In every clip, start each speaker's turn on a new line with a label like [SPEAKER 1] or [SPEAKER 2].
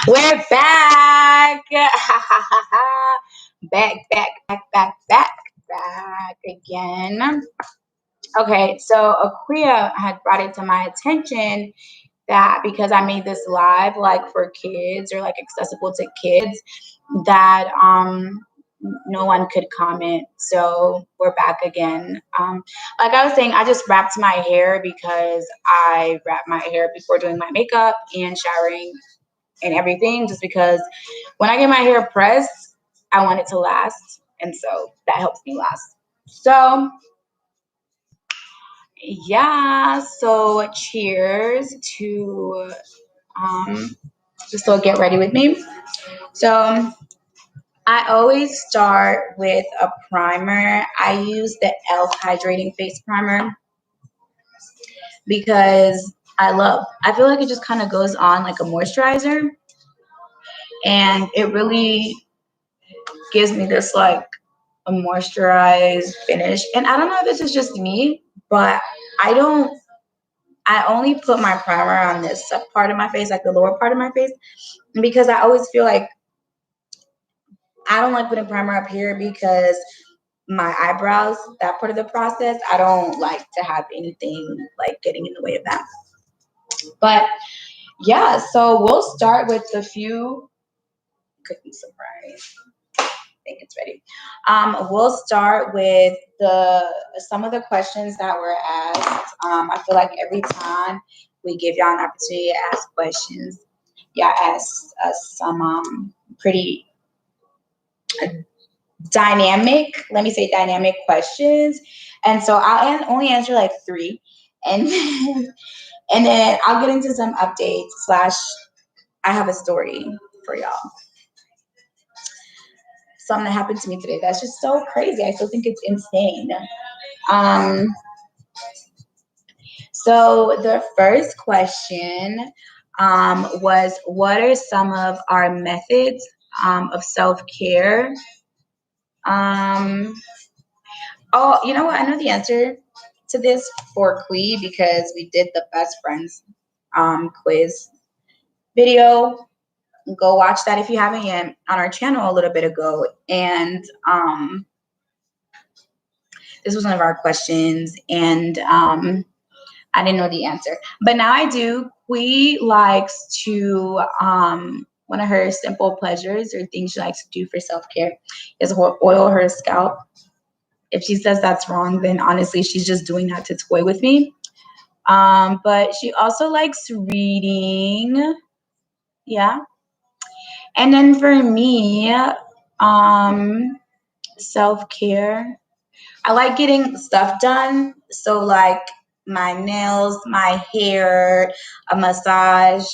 [SPEAKER 1] We're back. Back again. Okay, so Aquia had brought it to my attention that because I made this live like for kids or like accessible to kids that no one could comment. So we're back again. Like I was saying, I just wrapped my hair because I wrap my hair before doing my makeup and showering and everything, just because when I get my hair pressed, I want it to last. And so that helps me last. So yeah, so cheers to just so get ready with me. So I always start with a primer. I use the e.l.f. hydrating face primer because I feel like it just kind of goes on like a moisturizer, and it really gives me this like a moisturized finish. And I don't know if this is just me, but I only put my primer on this part of my face, like the lower part of my face, because I always feel like I don't like putting primer up here because my eyebrows, that part of the process, I don't like to have anything like getting in the way of that. But yeah, so we'll start with a few cooking surprise. Think it's ready. We'll start with some of the questions that were asked. I feel like every time we give y'all an opportunity to ask questions, y'all ask us some pretty dynamic, let me say dynamic questions. And so I'll only answer like three. And and then I'll get into some updates slash I have a story for y'all. Something that happened to me today that's just so crazy. I still think it's insane. Um, so the first question was, what are some of our methods of self-care? Oh, you know what? I know the answer to this for Kui because we did the best friends quiz video. Go watch that if you haven't yet on our channel a little bit ago. And this was one of our questions, and I didn't know the answer, but now I do. Kui likes to one of her simple pleasures or things she likes to do for self-care is oil her scalp. If she says that's wrong, then honestly, she's just doing that to toy with me. But she also likes reading. Yeah. And then for me, self-care, I like getting stuff done. So like my nails, my hair, a massage,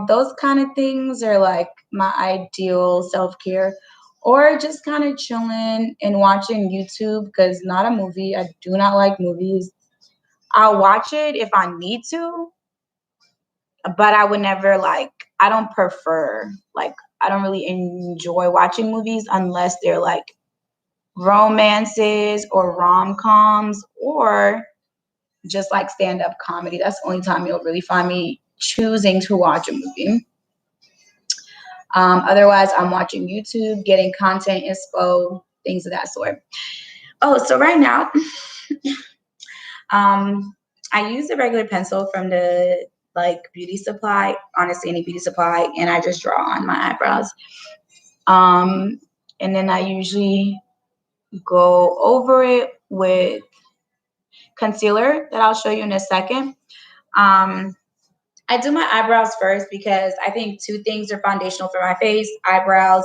[SPEAKER 1] those kind of things are like my ideal self-care. Or just kind of chilling and watching YouTube because not a movie. I do not like movies. I'll watch it if I need to, but I would never like, I don't prefer, like, I don't really enjoy watching movies unless they're like romances or rom-coms or just like stand-up comedy. That's the only time you'll really find me choosing to watch a movie. Otherwise, I'm watching YouTube, getting content inspo, things of that sort. Oh, so right now, I use a regular pencil from the like beauty supply, honestly, any beauty supply, and I just draw on my eyebrows. And then I usually go over it with concealer that I'll show you in a second. I do my eyebrows first because I think two things are foundational for my face: eyebrows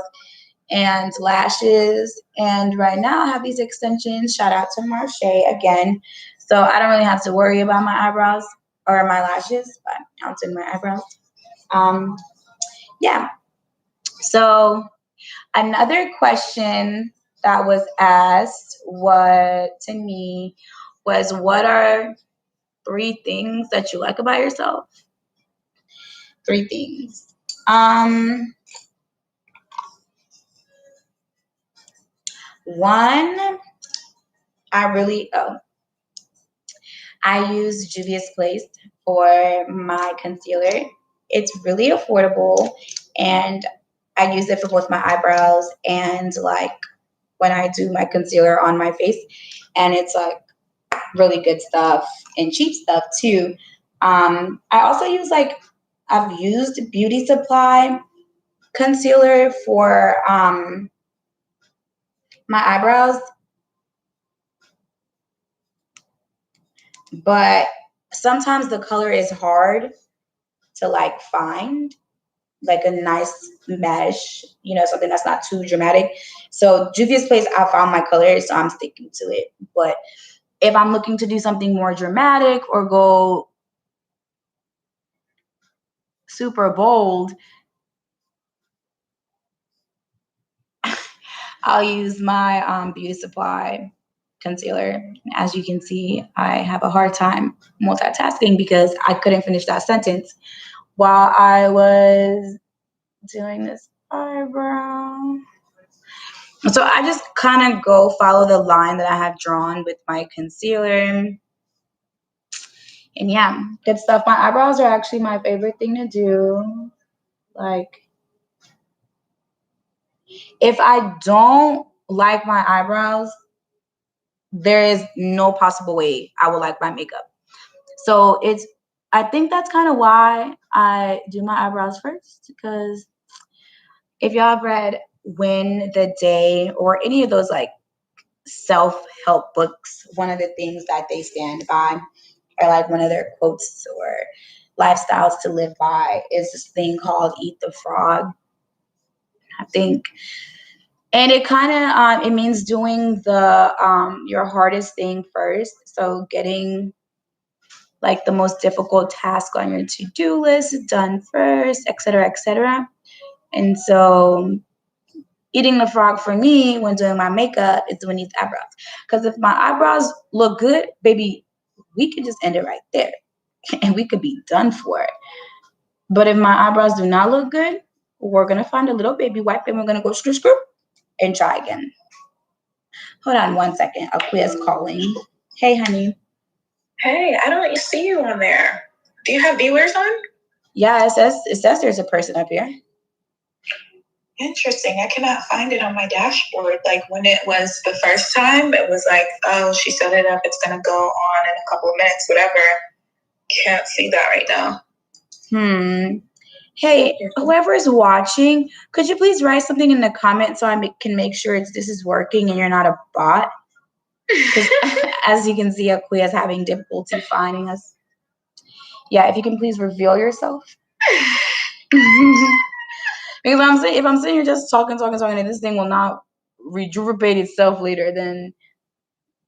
[SPEAKER 1] and lashes. And right now I have these extensions. Shout out to Marche again. So I don't really have to worry about my eyebrows or my lashes, but I'm doing my eyebrows. Yeah. So another question that was asked to me was, what are three things that you like about yourself? Three things. One, I use Juvia's Place for my concealer. It's really affordable and I use it for both my eyebrows and like when I do my concealer on my face, and it's like really good stuff and cheap stuff too. I also use I've used Beauty Supply concealer for my eyebrows, but sometimes the color is hard to like find, like a nice mesh, something that's not too dramatic. So Juvia's Place, I found my color, so I'm sticking to it. But if I'm looking to do something more dramatic or go super bold, I'll use my Beauty Supply concealer. As you can see, I have a hard time multitasking because I couldn't finish that sentence while I was doing this eyebrow. So I just kind of go follow the line that I have drawn with my concealer. And yeah, good stuff. My eyebrows are actually my favorite thing to do. Like, if I don't like my eyebrows, there is no possible way I will like my makeup. So I think that's kind of why I do my eyebrows first, because if y'all have read Win the Day or any of those like self-help books, one of the things that they stand by, or like one of their quotes or lifestyles to live by, is this thing called Eat the Frog, I think. And it kind of it means doing the your hardest thing first. So getting like the most difficult task on your to-do list done first, et cetera, et cetera. And so eating the frog for me when doing my makeup is doing these eyebrows. Because if my eyebrows look good, baby, we could just end it right there and we could be done for it. But if my eyebrows do not look good, we're going to find a little baby wipe and we're going to go screw, screw, and try again. Hold on one second. Akuya's calling. Hey, honey.
[SPEAKER 2] Hey, I don't see you on there. Do you have viewers on?
[SPEAKER 1] Yeah, it says there's a person up here.
[SPEAKER 2] Interesting. I cannot find it on my dashboard. Like when it was the first time, it was like, oh, she set it up. It's going to go on in a couple of minutes, whatever. Can't see that right now.
[SPEAKER 1] Hey, whoever is watching, could you please write something in the comments so I can make sure this is working and you're not a bot? Because as you can see, Akuya is having difficulty finding us. Yeah, if you can please reveal yourself. Because if I'm sitting here just talking, and this thing will not rejuvenate itself later, then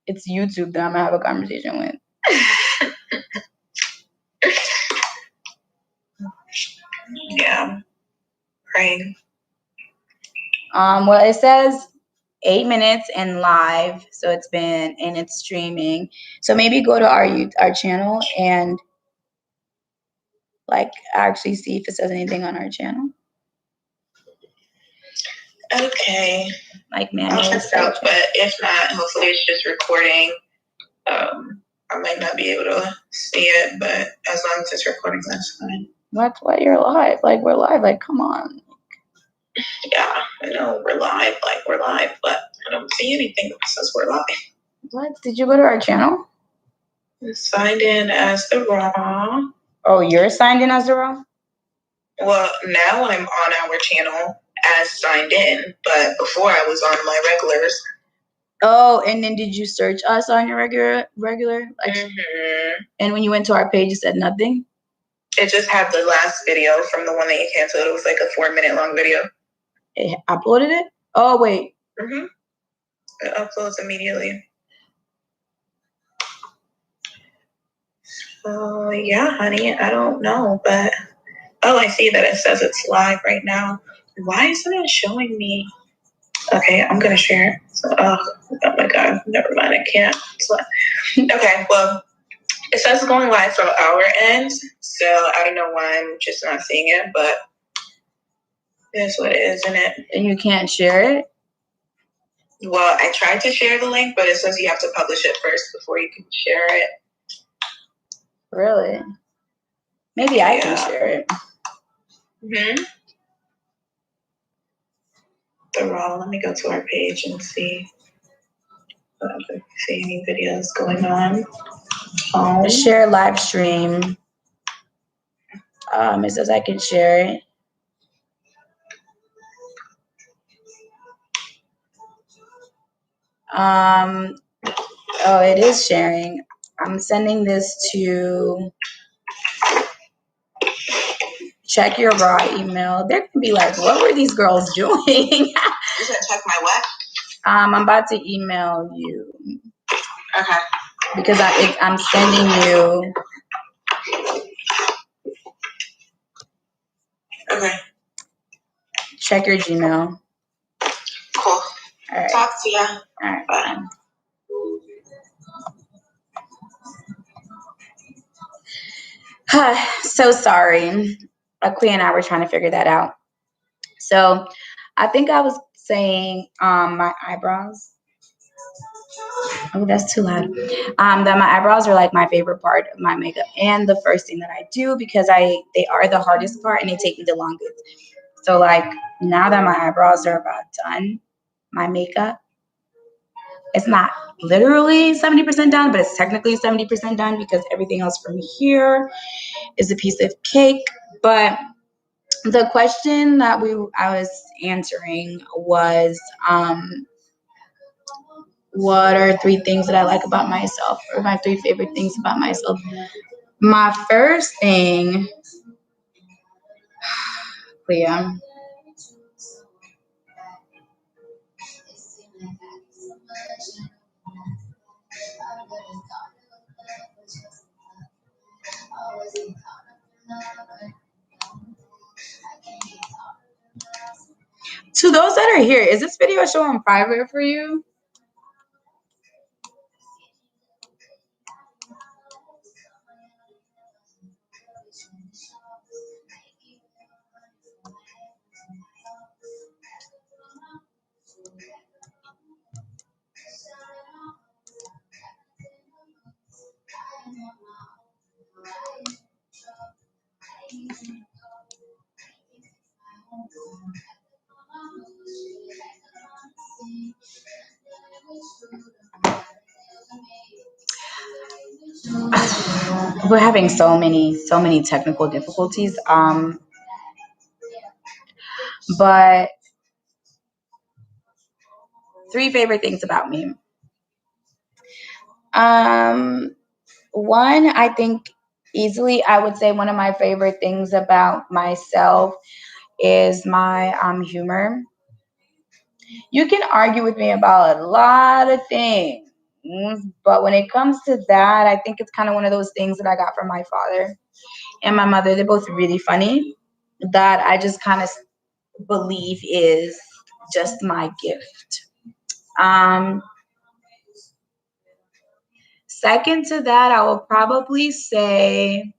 [SPEAKER 1] it's YouTube that I'm gonna have a conversation with.
[SPEAKER 2] Yeah, praying.
[SPEAKER 1] Well, it says 8 minutes and live, so it's streaming. So maybe go to our channel and like actually see if it says anything on our channel.
[SPEAKER 2] Okay.
[SPEAKER 1] Like man,
[SPEAKER 2] I'll check it out, but if not, hopefully it's just recording. I might not be able to see it, but as long as it's recording, that's fine.
[SPEAKER 1] What? You're live? Like we're live? Like come on.
[SPEAKER 2] Yeah, I know we're live, but I don't see anything that says we're live.
[SPEAKER 1] What? Did you go to our channel?
[SPEAKER 2] It's signed in as the Raw.
[SPEAKER 1] Oh, you're signed in as the Raw?
[SPEAKER 2] Well, now I'm on our channel as signed in, but before I was on my regulars.
[SPEAKER 1] Oh, and then did you search us on your regular? Like, and when you went to our page, it said nothing?
[SPEAKER 2] It just had the last video from the one that you canceled. It was like a 4-minute long video.
[SPEAKER 1] It uploaded it? Oh, wait.
[SPEAKER 2] It uploads immediately. So, yeah, honey, I don't know, but I see that it says it's live right now. Why isn't it showing me? Okay, I'm going to share it. So, oh my God, never mind, I can't. Okay, well, it says it's going live from our end, so I don't know why I'm just not seeing it, but that's what it is, isn't it?
[SPEAKER 1] And you can't share it?
[SPEAKER 2] Well, I tried to share the link, but it says you have to publish it first before you can share it.
[SPEAKER 1] Really? Maybe I can share it.
[SPEAKER 2] the raw. Let me go to our page and see if I see any videos going on.
[SPEAKER 1] Share live stream. It says I can share it. Oh, it is sharing. I'm sending this to check your raw email. There can be like, what were these girls doing?
[SPEAKER 2] You said check my what?
[SPEAKER 1] I'm about to email you.
[SPEAKER 2] Okay.
[SPEAKER 1] Because I'm sending you.
[SPEAKER 2] Okay.
[SPEAKER 1] Check your Gmail.
[SPEAKER 2] Cool.
[SPEAKER 1] All right.
[SPEAKER 2] Talk to ya.
[SPEAKER 1] All right.
[SPEAKER 2] Bye.
[SPEAKER 1] So sorry. Kui and I were trying to figure that out. So I think I was saying my eyebrows. Oh, that's too loud. That my eyebrows are like my favorite part of my makeup and the first thing that I do because they are the hardest part and they take me the longest. So like now that my eyebrows are about done, my makeup, it's not literally 70% done, but it's technically 70% done because everything else from here is a piece of cake. But the question that I was answering was what are 3 things that I like about myself, or my 3 favorite things about myself? My first thing, Leah. To those that are here, is this video showing private for you? We're having so many technical difficulties. But 3 favorite things about me. One, I think easily I would say one of my favorite things about myself is my humor. You can argue with me about a lot of things, but when it comes to that, I think it's kind of one of those things that I got from my father and my mother. They're both really funny, that I just kind of believe is just my gift. Second to that, I will probably say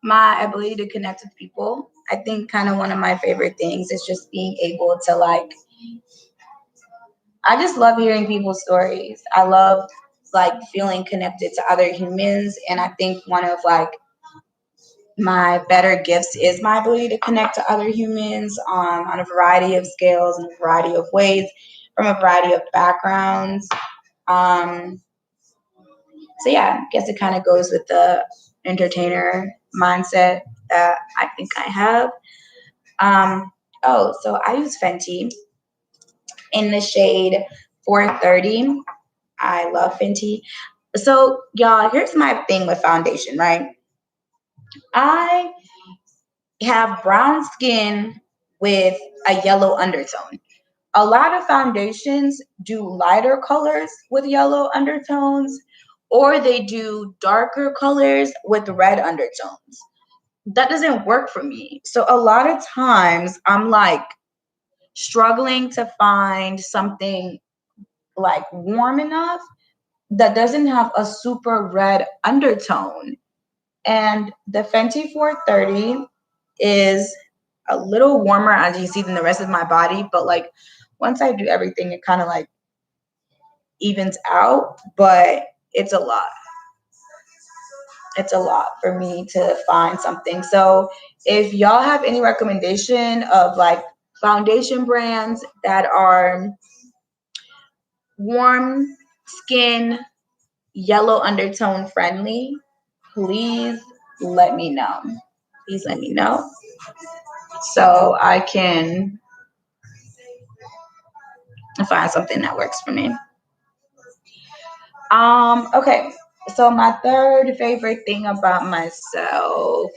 [SPEAKER 1] my ability to connect with people. I think kind of one of my favorite things is just being able to I just love hearing people's stories. I love feeling connected to other humans, and I think one of my better gifts is my ability to connect to other humans on a variety of scales and a variety of ways from a variety of backgrounds. So yeah, I guess it kind of goes with the entertainer mindset that I think I have. So I use Fenty in the shade 430. I love Fenty. So y'all, here's my thing with foundation, right? I have brown skin with a yellow undertone. A lot of foundations do lighter colors with yellow undertones, or they do darker colors with red undertones. That doesn't work for me. So a lot of times I'm struggling to find something warm enough that doesn't have a super red undertone. And the Fenty 430 is a little warmer, as you see, than the rest of my body. But once I do everything, it kind of evens out. But it's a lot. It's a lot for me to find something. So if y'all have any recommendation of foundation brands that are warm skin, yellow undertone friendly, please let me know. Please let me know so I can find something that works for me. Okay. So my third favorite thing about myself.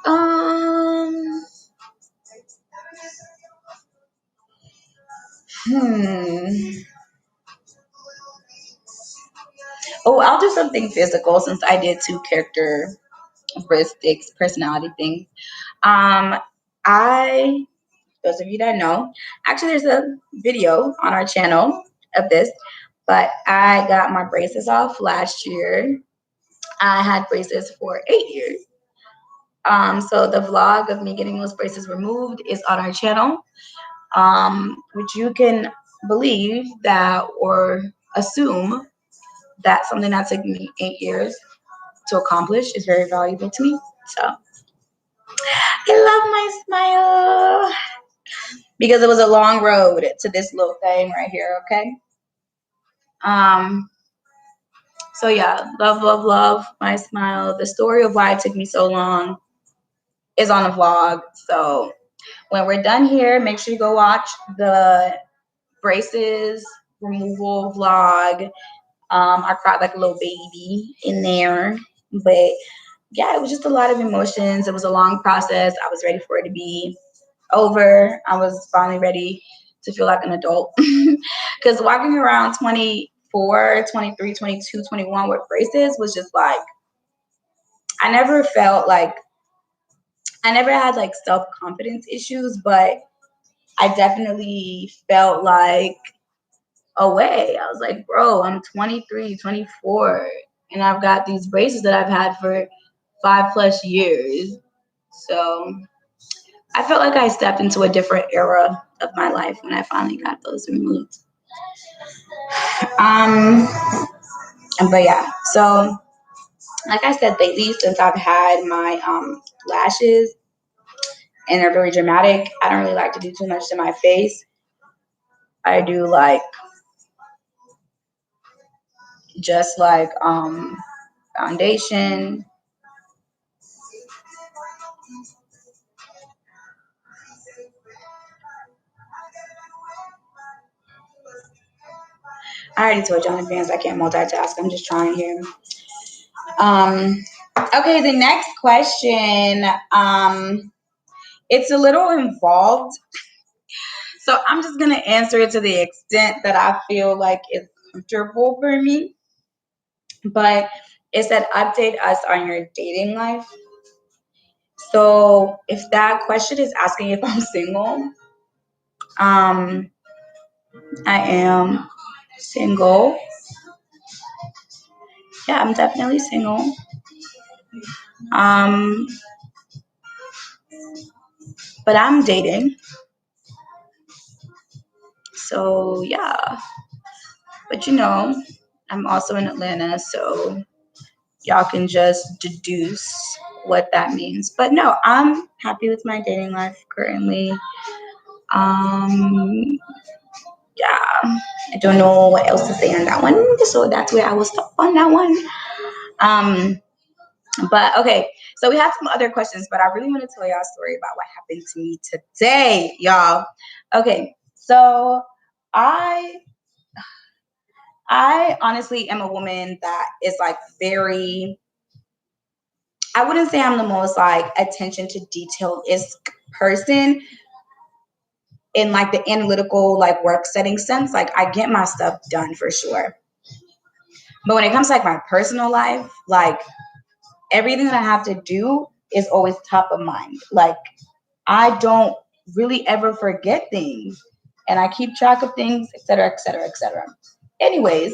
[SPEAKER 1] Um, hmm. Oh, I'll do something physical since I did two characteristics, personality things. Um, I, those of you that know, actually, there's a video on our channel of this, but I got my braces off last year. I had braces for 8 years. So the vlog of me getting those braces removed is on our channel, which you can believe that or assume that something that took me 8 years to accomplish is very valuable to me. So I love my smile because it was a long road to this little thing right here. Okay. Um. So yeah, love, love, love my smile. The story of why it took me so long is on the vlog. So when we're done here, make sure you go watch the braces removal vlog. I cried like a little baby in there, but yeah, it was just a lot of emotions. It was a long process. I was ready for it to be over. I was finally ready to feel like an adult because walking around 24, 23, 22, 21 with braces was just like, I never felt like, I never had like self-confidence issues, but I definitely felt like away. I was like, bro, I'm 23, 24, and I've got these braces that I've had for 5+ years. So I felt like I stepped into a different era of my life when I finally got those removed. Um, but yeah, so like I said, lately since I've had my lashes and they're very dramatic, I don't really like to do too much to my face. I do like just like foundation. I already told you in advance I can't multitask. I'm just trying here. Um, okay, the next question. It's a little involved, so I'm just gonna answer it to the extent that I feel like it's comfortable for me. But it said update us on your dating life. So if that question is asking if I'm single, um, I am single. Yeah, I'm definitely single. Um, but I'm dating. So yeah. But you know, I'm also in Atlanta, so y'all can just deduce what that means. But no, I'm happy with my dating life currently. Um, yeah, I don't know what else to say on that one, so that's where I will stop on that one. Um, but okay, so we have some other questions, but I really want to tell y'all a story about what happened to me today, y'all. Okay, so I I honestly am a woman that is like very, I wouldn't say I'm the most like attention to detail is person in like the analytical like work setting sense. Like I get my stuff done for sure. But when it comes to like my personal life, like everything that I have to do is always top of mind. Like I don't really ever forget things and I keep track of things, et cetera, et cetera, et cetera. Anyways,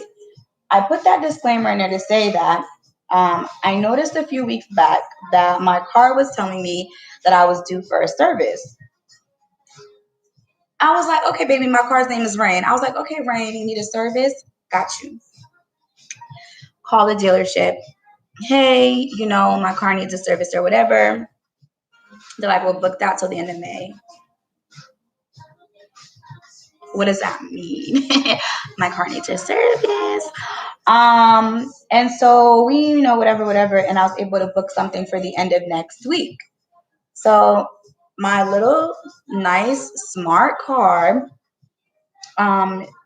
[SPEAKER 1] I put that disclaimer in there to say that I noticed a few weeks back that my car was telling me that I was due for a service. I was like, okay, baby, my car's name is Rain. I was like, okay, Rain, you need a service? Got you. Call the dealership. Hey, you know, my car needs a service or whatever. They're like, we're booked out till the end of May. What does that mean? My car needs a service. And so we, whatever, and I was able to book something for the end of next week. So my little nice smart car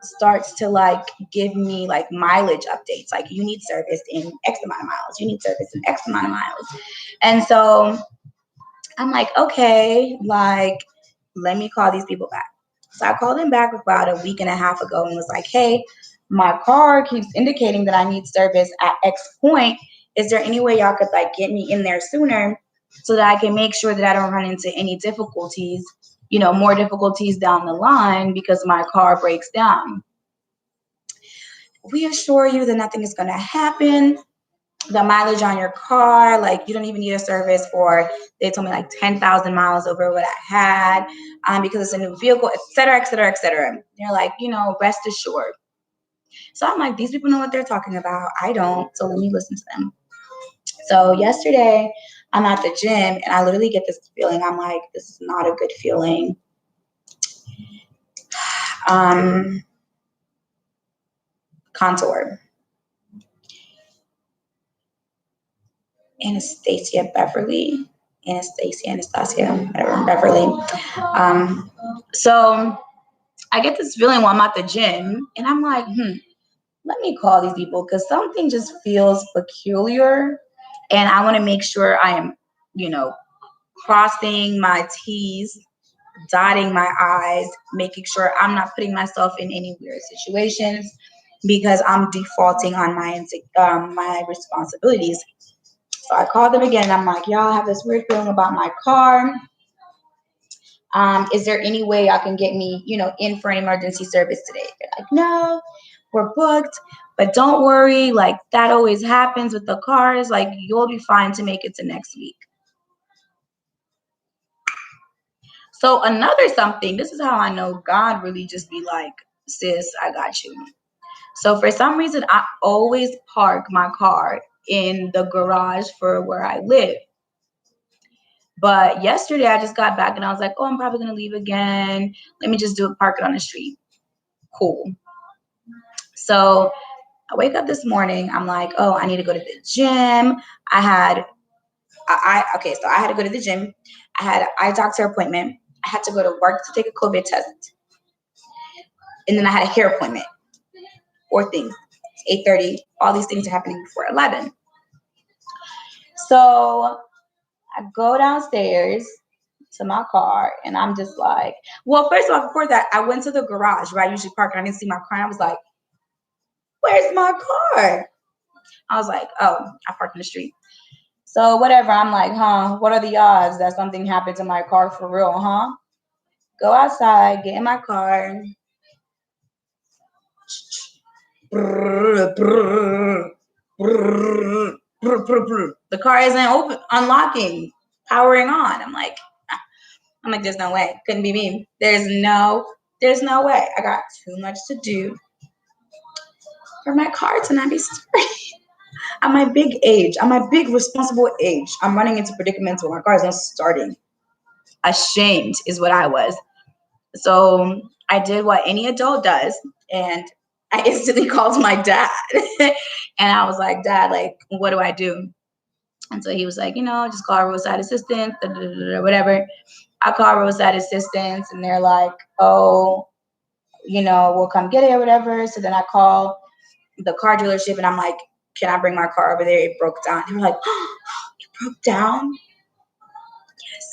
[SPEAKER 1] starts to like give me like mileage updates. Like, you need service in X amount of miles. You need service in X amount of miles. And so I'm like, okay, like, let me call these people back. So I called them back about a week and a half ago and was like, hey, my car keeps indicating that I need service at X point. Is there any way y'all could like get me in there sooner so that I can make sure that I don't run into any difficulties, more difficulties down the line because my car breaks down? We assure you that nothing is going to happen. The mileage on your car, like, you don't even need a service for, they told me like 10,000 miles over what I had, because it's a new vehicle, et cetera, et cetera, et cetera. They're like, rest assured. So I'm like, these people know what they're talking about. I don't. So let me listen to them. So yesterday I'm at the gym and I literally get this feeling. I'm like, this is not a good feeling. Contour. Anastasia, whatever, Beverly. So I get this feeling while I'm at the gym and I'm like, let me call these people because something just feels peculiar. And I want to make sure I am, crossing my T's, dotting my I's, making sure I'm not putting myself in any weird situations because I'm defaulting on my responsibilities. So I called them again and I'm like, y'all, I have this weird feeling about my car. Is there any way y'all can get me, in for an emergency service today? They're like, no, we're booked, but don't worry. Like, that always happens with the cars. Like, you'll be fine to make it to next week. So another something, this is how I know God really just be like, sis, I got you. So for some reason, I always park my car in the garage for where I live. But yesterday I just got back and I was like, oh, I'm probably going to leave again. Let me just park it on the street. Cool. So I wake up this morning. I'm like, oh, I need to go to the gym. I had to go to the gym. I had an eye doctor appointment. I had to go to work to take a COVID test. And then I had a hair appointment. 4 things. It's 8:30. All these things are happening before 11. So I go downstairs to my car and I'm just like, well, first of all, before that, I went to the garage where I usually park and I didn't see my car. And I was like, where's my car? I was like, oh, I parked in the street. So whatever. I'm like, what are the odds that something happened to my car for real, Go outside, get in my car. The car isn't unlocking, powering on. I'm like, there's no way. Couldn't be me. There's no way. I got too much to do for my car to not be starting. At my big age, at my big responsible age, I'm running into predicaments where my car is not starting. Ashamed is what I was. So I did what any adult does, and I instantly called my dad. And I was like, Dad, like, what do I do? And so he was like, just call roadside assistance, whatever. I call roadside assistance, and they're like, oh, we'll come get it or whatever. So then I call the car dealership, and I'm like, can I bring my car over there? It broke down. They were like, oh, it broke down? Yes,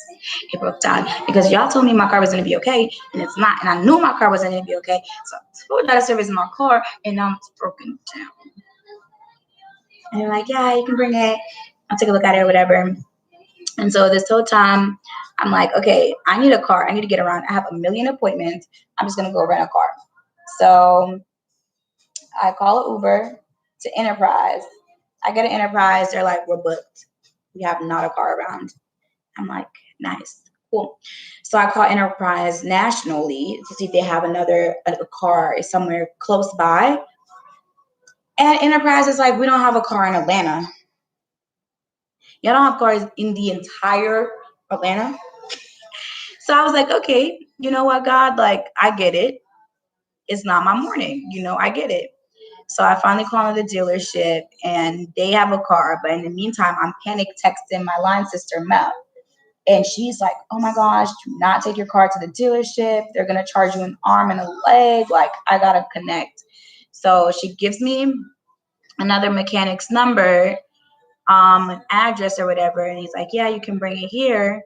[SPEAKER 1] it broke down because y'all told me my car was going to be okay, and it's not. And I knew my car wasn't going to be okay. So I told y'all to service my car, and now it's broken down. And they're like, yeah, you can bring it. I'll take a look at it or whatever. And so this whole time, I'm like, okay, I need a car. I need to get around. I have a million appointments. I'm just going to go rent a car. So I call an Uber to Enterprise. I get an Enterprise. They're like, we're booked. We have not a car around. I'm like, nice, cool. So I call Enterprise nationally to see if they have a car somewhere close by. And Enterprise is like, we don't have a car in Atlanta. Y'all don't have cars in the entire Atlanta. So I was like, okay, you know what, God, like, I get it. It's not my morning. I get it. So I finally called the dealership and they have a car. But in the meantime, I'm panic texting my line sister, Mel. And she's like, oh my gosh, do not take your car to the dealership. They're going to charge you an arm and a leg. Like, I got to connect. So she gives me another mechanic's number, an address or whatever. And he's like, yeah, you can bring it here.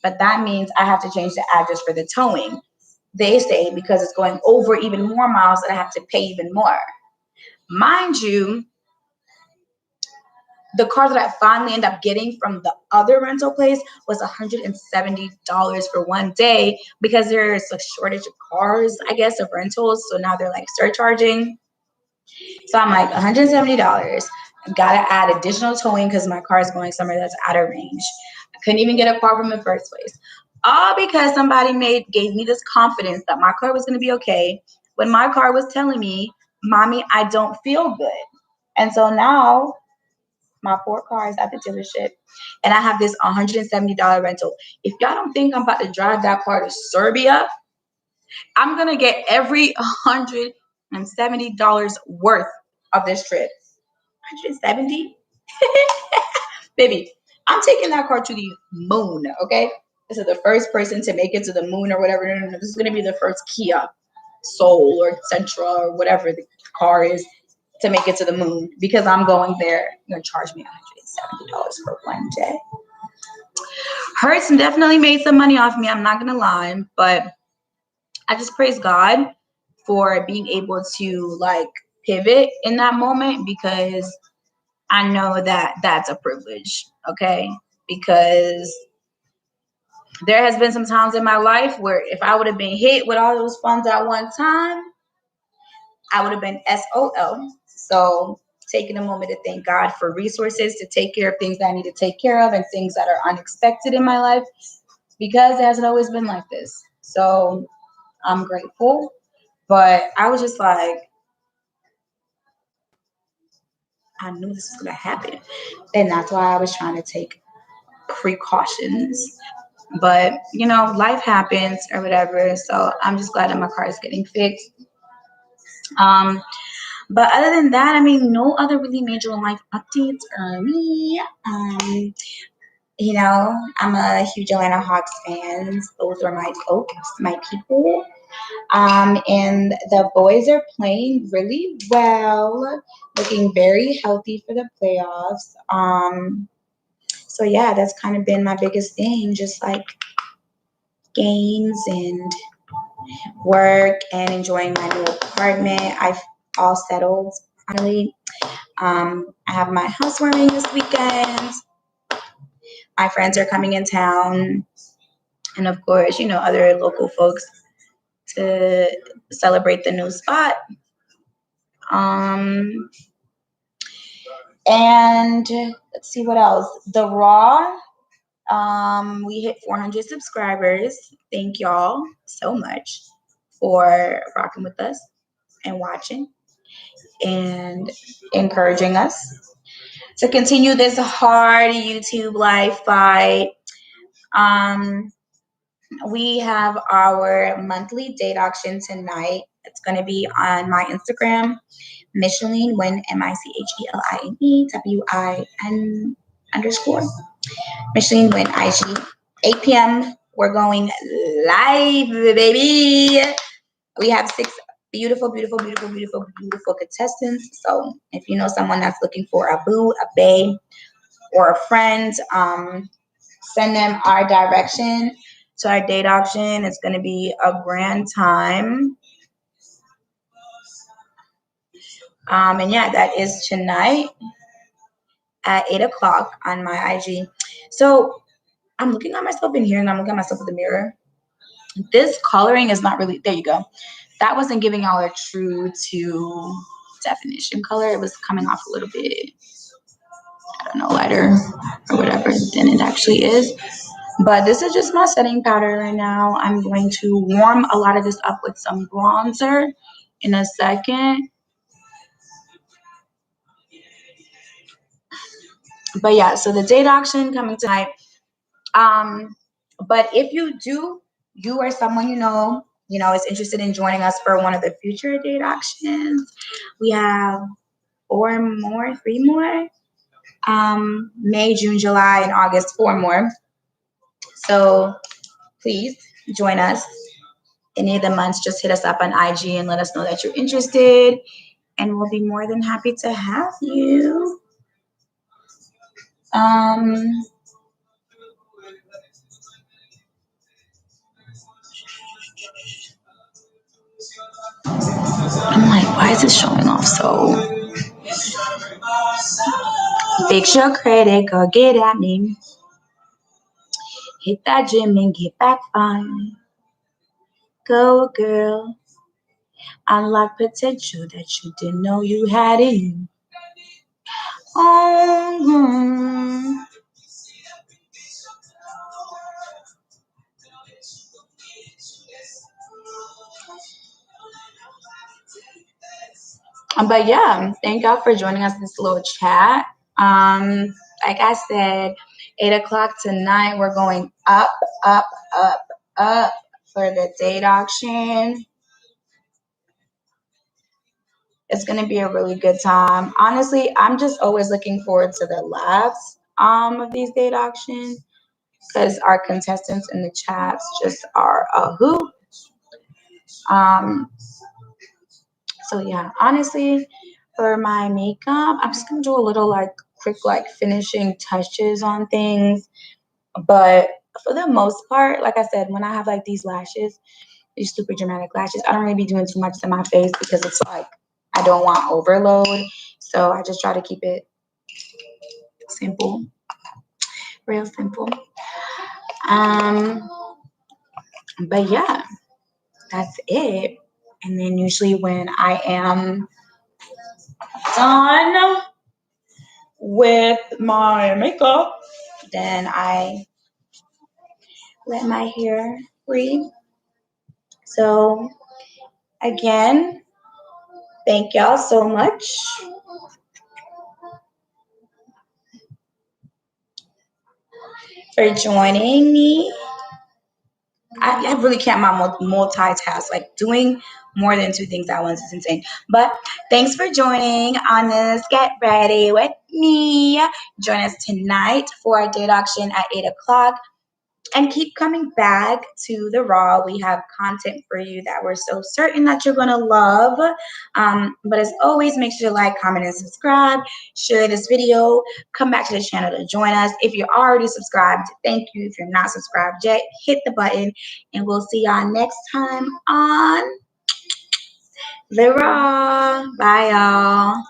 [SPEAKER 1] But that means I have to change the address for the towing. They say because it's going over even more miles that I have to pay even more. Mind you, the car that I finally ended up getting from the other rental place was $170 for one day because there's a shortage of cars, I guess, of rentals. So now they're like surcharging. So I'm like, $170. I gotta add additional towing because my car is going somewhere that's out of range. I couldn't even get a car from the first place. All because somebody gave me this confidence that my car was gonna be okay when my car was telling me, Mommy, I don't feel good. And so now my 4 cars at the dealership, and I have this $170 rental. If y'all don't think I'm about to drive that car to Serbia, I'm gonna get every $170 worth of this trip. 170, baby. I'm taking that car to the moon. Okay, this is the first person to make it to the moon or whatever. No, this is gonna be the first Kia Soul or Sentra or whatever the car is to make it to the moon because I'm going there. You're gonna charge me $170 for one day. Hertz definitely made some money off me. I'm not gonna lie, but I just praise God for being able to like pivot in that moment because I know that that's a privilege. Okay, because there has been some times in my life where if I would have been hit with all those funds at one time, I would have been SOL. So taking a moment to thank God for resources to take care of things that I need to take care of and things that are unexpected in my life because it hasn't always been like this. So I'm grateful. But I was just like, I knew this was going to happen. And that's why I was trying to take precautions. But, life happens or whatever. So I'm just glad that my car is getting fixed. Um, But other than that, I mean, no other really major life updates or me. I'm a huge Atlanta Hawks fan. Those are my folks, my people. And the boys are playing really well, looking very healthy for the playoffs. So yeah, that's kind of been my biggest thing, just like games and work and enjoying my new apartment. I've all settled finally. I have my housewarming this weekend. My friends are coming in town, and of course, other local folks to celebrate the new spot. Um, and let's see what else. The Raw. We hit 400 subscribers. Thank y'all so much for rocking with us and watching and encouraging us to continue this hard YouTube life fight. We have our monthly date auction tonight. It's going to be on my Instagram, Micheline Win, MICHELINE WIN underscore. Micheline Win IG. 8 p.m. We're going live, baby. We have 6 beautiful, beautiful, beautiful, beautiful, beautiful contestants. So if you know someone that's looking for a boo, a bae, or a friend, send them our direction to our date auction. It's going to be a grand time. And yeah, that is tonight at 8 o'clock on my IG. So I'm looking at myself in here and I'm looking at myself in the mirror. This coloring is not really, there you go. That wasn't giving y'all a true to definition color. It was coming off a little bit, I don't know, lighter or whatever than it actually is. But this is just my setting powder right now. I'm going to warm a lot of this up with some bronzer in a second. But yeah, so the date auction coming tonight. But if you or someone is interested in joining us for one of the future date auctions, we have three more. May, June, July, and August, 4 more. So please join us. Any of the months, just hit us up on IG and let us know that you're interested, and we'll be more than happy to have you. I'm like, why is it showing off so? Fix your credit, go get at me. Hit that gym and get back fine. Go, girl. Unlock potential that you didn't know you had in you. Oh, but yeah, thank y'all for joining us in this little chat. Like I said, 8 o'clock tonight, we're going up, up, up, up for the date auction. It's gonna be a really good time. Honestly, I'm just always looking forward to the last of these date auctions because our contestants in the chats just are a hoot. So yeah, honestly, for my makeup, I'm just gonna do a little quick finishing touches on things. But for the most part, like I said, when I have these lashes, these super dramatic lashes, I don't really be doing too much to my face because it's I don't want overload. So I just try to keep it simple, real simple. But yeah, that's it. And then usually when I am done with my makeup, then I let my hair breathe. So again, thank y'all so much for joining me. I really can't multitask. Doing more than two things at once is insane. But thanks for joining on this Get Ready with Me. Join us tonight for our date auction at 8 o'clock. And keep coming back to the Raw. We have content for you that we're so certain that you're going to love. But as always, make sure to like, comment, and subscribe. Share this video. Come back to the channel to join us. If you're already subscribed, thank you. If you're not subscribed yet, hit the button. And we'll see y'all next time on the Raw. Bye, y'all.